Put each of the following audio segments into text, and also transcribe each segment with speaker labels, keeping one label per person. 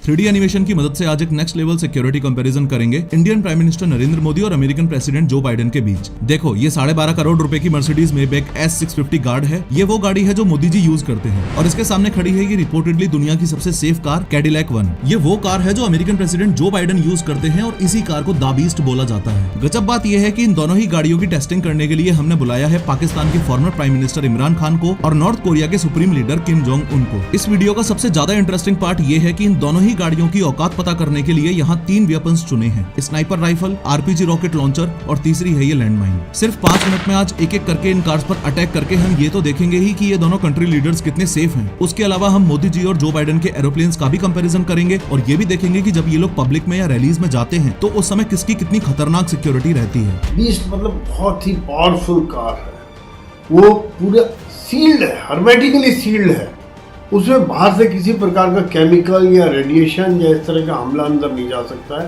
Speaker 1: 3D animation की मदद से आज एक नेक्स्ट लेवल सिक्योरिटी कंपैरिजन करेंगे Indian prime minister Narendra Modi और अमेरिकन प्रेसिडेंट जो बाइडेन के बीच। देखो, ये 12.5 करोड़ रुपए की मर्सिडीज मेबैक S650 गार्ड है। ये वो गाड़ी है जो मोदी जी यूज करते हैं और इसके सामने खड़ी है ये रिपोर्टेडली दुनिया की सबसे सेफ कार कैडिलैक 1। ये वो कार है जो American president Joe Biden use करते हैं और इसी कार को द बीस्ट बोला जाता है। गजब बात यह है कि इन दोनों ही गाड़ियों की टेस्टिंग करने के लिए हमने बुलाया है पाकिस्तान के farmer prime minister Imran Khan को और नॉर्थ कोरिया के supreme leader Kim Jong Un को। इस वीडियो का सबसे ज्यादा इंटरेस्टिंग पार्ट ये है कि इन दोनों ही गाड़ियों की औकात पता करने के लिए यहाँ 3 वेपन्स चुने हैं, sniper rifle, RPG rocket launcher और तीसरी है ये लैंडमाइन। सिर्फ 5 मिनट में आज एक एक करके इन कार्स पर अटैक करके हम ये तो देखेंगे ही कि ये दोनों कंट्री लीडर्स कितने सेफ हैं। उसके अलावा हम मोदी जी और जो बाइडेन के एरोप्लेन्स का भी कंपैरिजन करेंगे और ये भी देखेंगे कि जब ये लोग पब्लिक में या रैलीज में जाते हैं तो उस समय किसकी कितनी खतरनाक सिक्योरिटी रहती है।
Speaker 2: बीस्ट मतलब बहुत ही पावरफुल कार है, वो पूरा सील्ड है, हर्मेटिकली सील्ड है। उसमें बाहर से किसी प्रकार का केमिकल या रेडिएशन या इस तरह का हमला अंदर नहीं जा सकता है।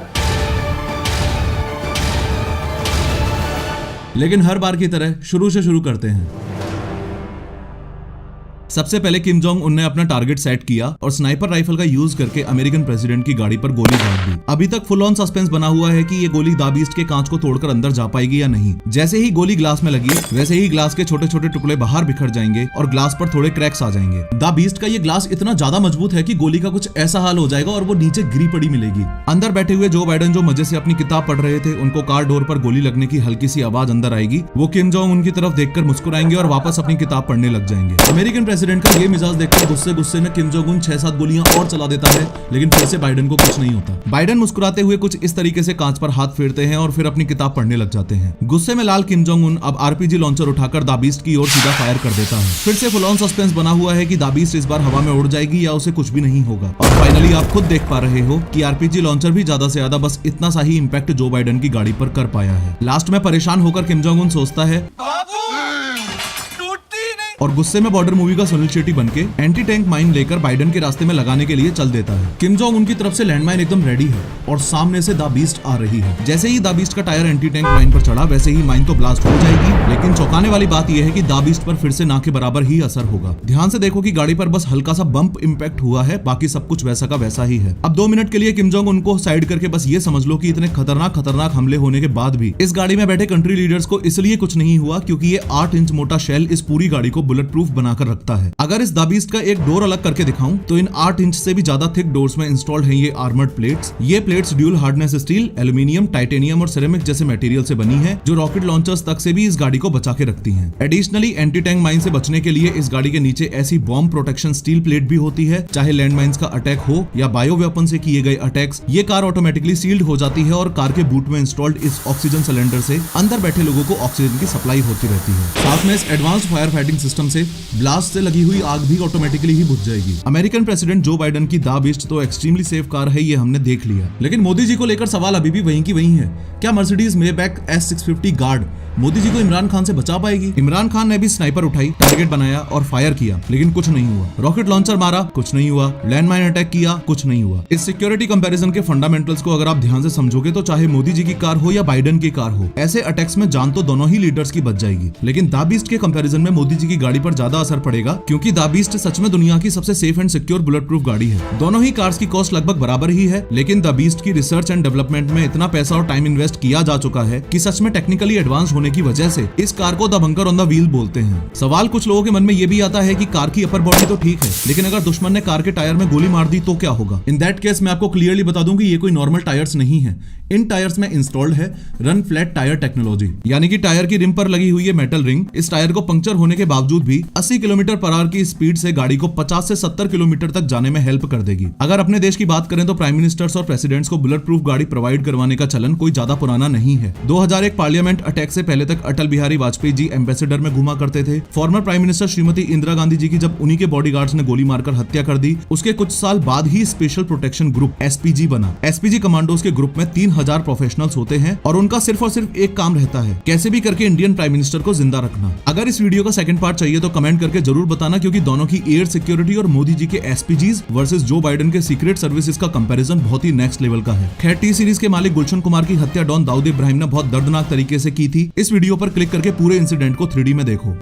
Speaker 1: लेकिन हर बार की तरह शुरू से शुरू करते हैं। सबसे पहले किम जोंग उन ने अपना टारगेट सेट किया और स्नाइपर राइफल का यूज करके अमेरिकन प्रेसिडेंट की गाड़ी पर गोली दाग दी। अभी तक फुल ऑन सस्पेंस बना हुआ है कि ये गोली द बीस्ट के कांच को तोड़कर अंदर जा पाएगी या नहीं। जैसे ही गोली ग्लास में लगी वैसे ही ग्लास के छोटे छोटे टुकड़े बाहर बिखर जाएंगे और ग्लास पर थोड़े क्रैक्स आ जाएंगे। द बीस्ट का ये ग्लास इतना ज्यादा मजबूत है कि गोली का कुछ ऐसा हाल हो जाएगा और वो नीचे गिरी पड़ी मिलेगी। अंदर बैठे हुए जो बाइडेन जो मजे से अपनी किताब पढ़ रहे थे, उनको कार डोर पर गोली लगने की हल्की सी आवाज अंदर आएगी। वो किम जोंग उनकी तरफ देखकर मुस्कुराएंगे और वापस अपनी किताब पढ़ने लग जाएंगे। अमेरिकन प्रेसिडेंट का ये मिजाज देखकर गुस्से में किम जोंग उन 6-7 गोलियां और चला देता है, लेकिन फिर से बाइडेन को कुछ नहीं होता। बाइडेन मुस्कुराते हुए कुछ इस तरीके से कांच पर हाथ फेरते हैं और फिर अपनी किताब पढ़ने लग जाते हैं। गुस्से में लाल किम जोंग उन अब RPG लॉन्चर उठाकर द बीस्ट की ओर सीधा फायर कर देता है। फिर से फुल ऑन सस्पेंस बना हुआ है कि द बीस्ट इस बार हवा में उड़ जाएगी या उसे कुछ भी नहीं होगा। और फाइनली आप खुद देख पा रहे हो कि RPG लॉन्चर भी ज्यादा से ज्यादा बस इतना सा ही इंपैक्ट जो बाइडेन की गाड़ी पर कर पाया है। लास्ट में परेशान होकर किम जोंग उन सोचता है और गुस्से में बॉर्डर मूवी का सुनील शेट्टी बनके एंटी टैंक माइन लेकर बाइडेन के रास्ते में लगाने के लिए चल देता है। किम जोंग उनकी तरफ से लैंडमाइन एकदम रेडी है और सामने से द बीस्ट आ रही है। जैसे ही द बीस्ट का टायर एंटी टैंक माइन पर चढ़ा वैसे ही माइन तो ब्लास्ट हो जाएगी, लेकिन चौंकाने वाली बात यह है कि द बीस्ट पर फिर से ना के बराबर ही असर होगा। ध्यान से देखो कि गाड़ी पर बस हल्का सा बम्प इम्पैक्ट हुआ है, बाकी सब कुछ वैसा का वैसा ही है। अब 2 मिनट के लिए किम जोंग उनको साइड करके बस ये समझ लो कि इतने खतरनाक हमले होने के बाद भी इस गाड़ी में बैठे कंट्री लीडर्स को इसलिए कुछ नहीं हुआ क्योंकि ये 8 इंच मोटा शेल इस पूरी गाड़ी को बुलेट प्रूफ बनाकर रखता है। अगर इस द बीस्ट का एक डोर अलग करके दिखाऊं तो इन 8 इंच से भी ज्यादा थिक डोर्स में इंस्टॉल्ड हैं ये आर्मर्ड प्लेट्स। ये plates dual hardness steel, aluminium, titanium और सिरेमिक जैसे मटेरियल से बनी है जो रॉकेट लॉन्चर्स तक से भी इस गाड़ी को बचा के रखती हैं। एडिशनली एंटी टैंक माइन से बचने के लिए इस गाड़ी के नीचे ऐसी बॉम्ब प्रोटेक्शन स्टील प्लेट भी होती है, चाहे लैंड माइंस का अटैक हो या बायो वेपन से किए गए अटैक्स। ये कार ऑटोमेटिकली सील्ड हो जाती है और कार के बूट में इंस्टॉल्ड इस ऑक्सीजन सिलेंडर से अंदर बैठे लोगों को ऑक्सीजन की सप्लाई होती रहती है। साथ में इस एडवांस्ड फायर फाइटिंग सिस्टम से ब्लास्ट से लगी हुई आग भी ऑटोमेटिकली ही बुझ जाएगी। अमेरिकन प्रेसिडेंट जो बाइडेन की द बीस्ट तो एक्सट्रीमली सेफ कार है, ये हमने देख लिया, लेकिन मोदी जी को लेकर सवाल अभी भी वहीं की वहीं है। क्या Mercedes Maybach S650 guard Modi ji को इमरान खान से बचा पाएगी? इमरान खान ने भी स्नाइपर उठाई, टारगेट बनाया और फायर किया, लेकिन कुछ नहीं हुआ। रॉकेट लॉन्चर मारा, कुछ नहीं हुआ। लैंडमाइन अटैक किया, कुछ नहीं हुआ। इस सिक्योरिटी कंपैरिजन के फंडामेंटल्स को अगर आप ध्यान से समझोगे तो चाहे मोदी जी की कार हो या बाइडेन की कार हो, ऐसे अटैक्स में जान तो दोनों ही लीडर्स की बच जाएगी। लेकिन द बीस्ट के कंपैरिजन में मोदी जी की गाड़ी पर ज्यादा असर पड़ेगा क्योंकि द बीस्ट सच में दुनिया की सबसे safe and secure bullet proof गाड़ी है। दोनों ही कार्स की कॉस्ट लगभग बराबर ही है, लेकिन द बीस्ट की रिसर्च एंड डेवलपमेंट में इतना पैसा और टाइम इन्वेस्ट किया जा चुका है कि सच में टेक्निकली एडवांस होने की वजह से इस कार को the bunker on the wheel बोलते हैं। सवाल कुछ लोगों के मन में ये भी आता है कि कार की अपर बॉडी तो ठीक है, लेकिन अगर दुश्मन ने कार के टायर में गोली मार दी तो क्या होगा? इन दैट केस मैं आपको क्लियरली बता दूं कि ये कोई नॉर्मल टायर्स नहीं है। इन टायर्स में इंस्टॉल्ड है रन फ्लैट टायर टेक्नोलॉजी, यानी कि टायर की रिम पर लगी हुई है मेटल रिंग इस टायर को पंक्चर होने के बावजूद भी 80 किलोमीटर पर आवर की स्पीड से गाड़ी को 50 से 70 किलोमीटर तक जाने में हेल्प कर देगी। अगर अपने देश की बात करें तो प्राइम मिनिस्टर्स और प्रेसिडेंट्स को बुलेट प्रूफ गाड़ी प्रोवाइड करवाने का चलन कोई ज्यादा पुराना नहीं है। 2001 पार्लियामेंट अटैक से पहले तक अटल बिहारी वाजपेयी जी एम्बेसडर में घुमा करते थे। Former prime minister Shrimati Indira Gandhi ji की जब उन्हीं के बॉडीगार्ड्स ने गोली मारकर हत्या कर दी, उसके कुछ साल बाद ही स्पेशल प्रोटेक्शन ग्रुप SPG बना। SPG कमांडोज के ग्रुप में 3000 प्रोफेशनल्स होते हैं और उनका सिर्फ और सिर्फ एक काम रहता है, कैसे भी करके इंडियन प्राइम मिनिस्टर को जिंदा रखना। अगर इस वीडियो का सेकंड पार्ट चाहिए तो कमेंट करके जरूर बताना, क्योंकि दोनों की एयर सिक्योरिटी और मोदी जी के SPGs वर्सेस जो बाइडेन के सीक्रेट सर्विसेज का कंपैरिजन बहुत ही नेक्स्ट लेवल का है। खैर, टी सीरीज के मालिक गुलशन कुमार की हत्या डॉन दाऊद इब्राहिम ने बहुत दर्दनाक तरीके से की थी। इस वीडियो पर क्लिक करके पूरे इंसिडेंट को 3D में देखो।